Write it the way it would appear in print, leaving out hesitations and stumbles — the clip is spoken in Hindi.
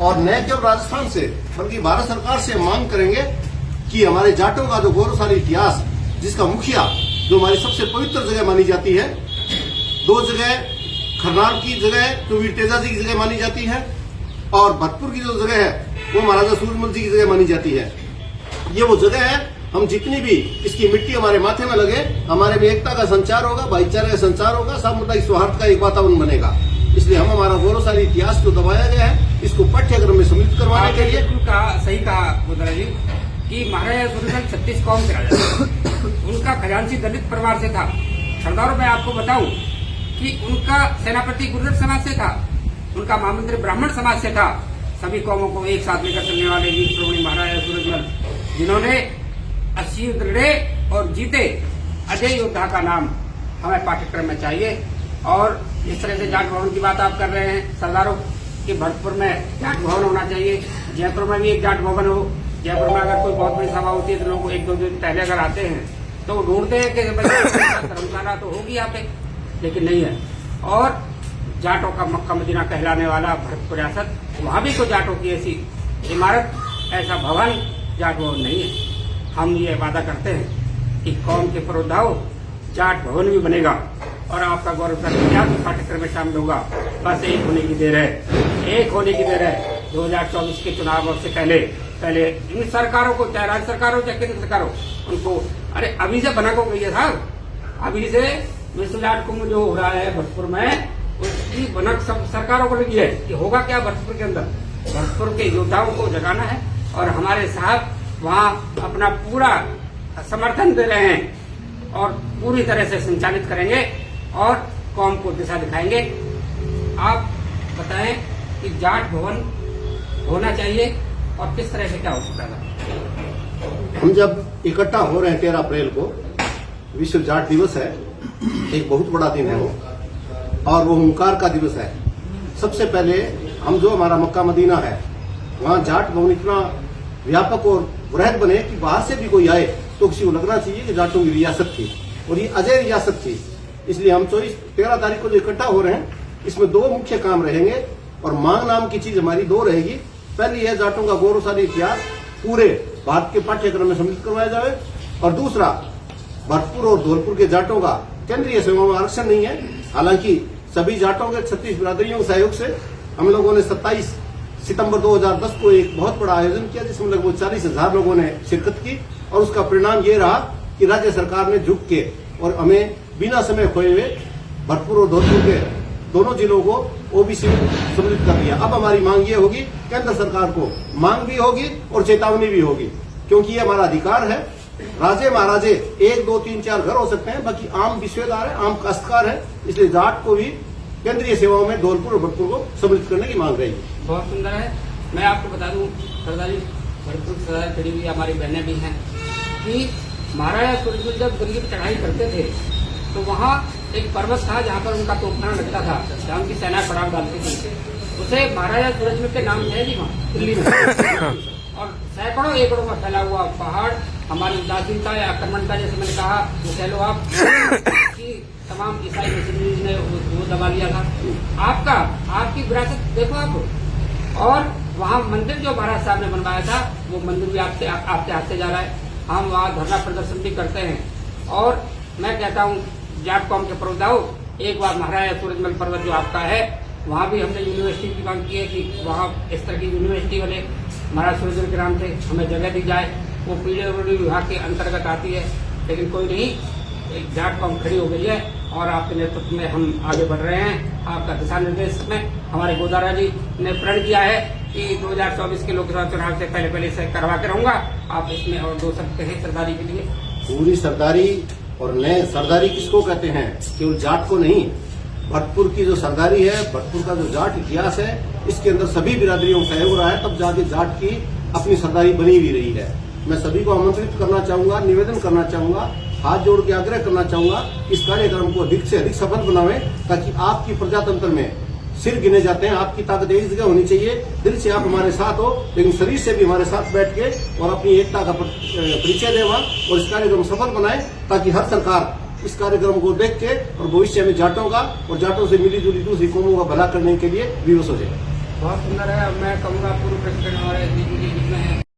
और न केवल राजस्थान से बल्कि भारत सरकार से मांग करेंगे कि हमारे जाटों का जो गौरवशाली इतिहास, जिसका मुखिया जो हमारी सबसे पवित्र जगह मानी जाती है, दो जगह खरनाल की जगह जो वीर तेजा जी की जगह मानी जाती है और भरतपुर की जो जगह है वो महाराजा सूरजमल जी की जगह मानी जाती है। ये वो जगह है, हम जितनी भी इसकी मिट्टी हमारे माथे में लगे, हमारे में एकता का संचार होगा, भाईचारे का संचार होगा, सामुदायिक सौहार्द का एक वातावरण बनेगा। इसलिए हम हमारा गौरवशाली इतिहास जो दबाया गया है इसको पाठ्यक्रम में सम्मिलित करवाने के लिए सही कहा गोदरा जी कि महाराजा सूरजमल 36 कौम के राजा, उनका खजांची दलित परिवार से था। सरदारों मैं आपको बताऊं कि उनका सेनापति गुर्जर समाज से था, उनका महामंत्री ब्राह्मण समाज से था। सभी कौमों को एक साथ लेकर चलने वाले वीर श्रोमणी महाराजा सूरजमल, जिन्होंने असीम दृढ़े और जीते अजय योद्धा का नाम हमें पाठ्यक्रम में चाहिए। और इस तरह से जाट भवन की बात आप कर रहे हैं सरदारों कि भरतपुर में जाट भवन होना चाहिए, जयपुर में भी एक जाट भवन हो। जयपुर में अगर कोई बहुत बड़ी सभा होती है तो लोग एक दो दिन पहले अगर आते हैं तो ढूंढते हैं कि धर्मशाला तो होगी यहाँ पे, लेकिन नहीं है। और जाटों का मक्का मदीना कहलाने वाला भरतपुर रियासत, वहाँ भी कोई जाटों की ऐसी इमारत, ऐसा भवन जाट भवन नहीं है। हम ये वादा करते हैं कि कौम के पुरोधाओ जाट भवन भी बनेगा और आपका गौरवशाली इतिहास पाठ्यक्रम में शामिल होगा। बस एक होने की देर है, एक होने की देर है। 2024 के चुनाव से पहले इन सरकारों को, चाहे राज्य सरकार हो चाहे केंद्र सरकार हो, उनको अरे अभी से बना को कहिए साहब, अभी से विश्व जाट कुंभ जो हो रहा है भरतपुर में, उसकी बनक सब सरकारों को लगी है कि होगा क्या भरतपुर के अंदर। भरतपुर के योद्धाओं को जगाना है और हमारे साहब वहाँ अपना पूरा समर्थन दे रहे हैं और पूरी तरह से संचालित करेंगे और कौम को दिशा दिखाएंगे। आप बताएं कि जाट भवन होना चाहिए और किस तरह से क्या हो सकता है। हम जब इकट्ठा हो रहे हैं 13 अप्रैल को, विश्व जाट दिवस है, एक बहुत बड़ा दिन है वो, और वो हुंकार का दिवस है। सबसे पहले हम जो हमारा मक्का मदीना है वहाँ जाट भवन इतना व्यापक और वृहद बने कि बाहर से भी कोई आए तो किसी को लगना चाहिए कि जाटों की रियासत थी और ये अजय रियासत थी। इसलिए हम 13 तारीख को जो इकट्ठा हो रहे हैं, इसमें दो मुख्य काम रहेंगे और मांग नाम की चीज हमारी दो रहेगी। पहली है जाटों का गौरवशाली इतिहास पूरे भारत के पाठ्यक्रम में सम्मिलित करवाया जाए और दूसरा भरतपुर और धौलपुर के जाटों का केंद्रीय सेवा में आरक्षण नहीं है। हालांकि सभी जाटों के 36 बिरादरियों के सहयोग से हम लोगों ने 27 सितंबर 2010 को एक बहुत बड़ा आयोजन किया जिसमें लगभग 40,000 लोगों ने शिरकत की और उसका परिणाम ये रहा कि राज्य सरकार ने झुक के और हमें बिना समय खोए हुए भरतपुर और धौलपुर के दोनों जिलों को ओबीसी में सम्मिलित कर दिया। अब हमारी मांग ये होगी, केंद्र सरकार को मांग भी होगी और चेतावनी भी होगी, क्योंकि ये हमारा अधिकार है। राजे महाराजे 1 2 3 4 घर हो सकते हैं, बाकी आम विश्वेदार है, आम काश्तकार है। इसलिए जाट को भी केंद्रीय सेवाओं में धौलपुर और भरतपुर को सम्मिलित करने की मांग रहेगी। बहुत सुंदर है। मैं आपको बता दूं सरदार जी, भरतपुर सरदार खड़ी हुई हमारी बहनें भी हैं कि महाराजा सूरजमल जब दिल्ली की चढ़ाई करते थे तो वहाँ एक पर्वत था जहाँ पर उनका तोपखाना लगता था, जहाँ उनकी सेना पड़ाव डालती थी। उसे महाराजा सूरजमल के नाम है जी वहाँ दिल्ली में। और सैकड़ों एकड़ों में फैला हुआ पहाड़ हमारी उदासीनता या आक्रमणता, जैसे मैंने कहा, वो कह लो आप कि तमाम ईसाई मिशनरीज ने वो दबा लिया था। आपकी विरासत देखो आप। और वहाँ मंदिर जो महाराज साहब ने बनवाया था वो मंदिर भी आपके हाथ से जा रहा है। हम वहाँ धरना प्रदर्शन भी करते हैं और मैं कहता हूँ जाट कौम के पुरोधाओ, एक बार महाराजा सूरजमल पर्वत जो आपका है वहाँ भी हमने यूनिवर्सिटी की मांग की है कि वहाँ इस तरह की यूनिवर्सिटी वाले महाराज सूरजमल के नाम से हमें जगह दी जाए। वो पीडब्ल्यूडी विभाग के अंतर्गत आती है, लेकिन कोई नहीं, एक जाट कौम खड़ी हो गई है और आपके नेतृत्व में हम आगे बढ़ रहे हैं। आपका दिशा निर्देश में हमारे गोदारा जी ने प्रण किया है कि 2024 के लोकसभा चुनाव से पहले इसे करवा के रहूंगा। आप इसमें और 2 शब्द कहें सरदारी के लिए। पूरी सरदारी और नए सरदारी किसको कहते हैं? केवल जाट को नहीं, भरतपुर की जो सरदारी है, भरतपुर का जो जाट इतिहास है, इसके अंदर सभी बिरादरियों का सहयोग रहा है, तब जाके जाट की अपनी सरदारी बनी भी रही है। मैं सभी को आमंत्रित करना चाहूंगा, निवेदन करना चाहूंगा, हाथ जोड़ के आग्रह करना चाहूंगा, इस कार्यक्रम को अधिक से अधिक सफल बनावें ताकि आपकी प्रजातंत्र में सिर गिने जाते हैं। आपकी ताकत एक जगह होनी चाहिए, दिल से आप हमारे साथ हो, लेकिन शरीर से भी हमारे साथ बैठ के और अपनी एकता का परिचय देवा और इस कार्यक्रम सफल बनाए ताकि हर सरकार इस कार्यक्रम को देख के और भविष्य में जाटों का और जाटों से मिली जुली दूसरी कौमों का भला करने के लिए विवश हो जाए। बहुत सुंदर है। अब मैं कहूँगा पूर्व प्रेसिडेंट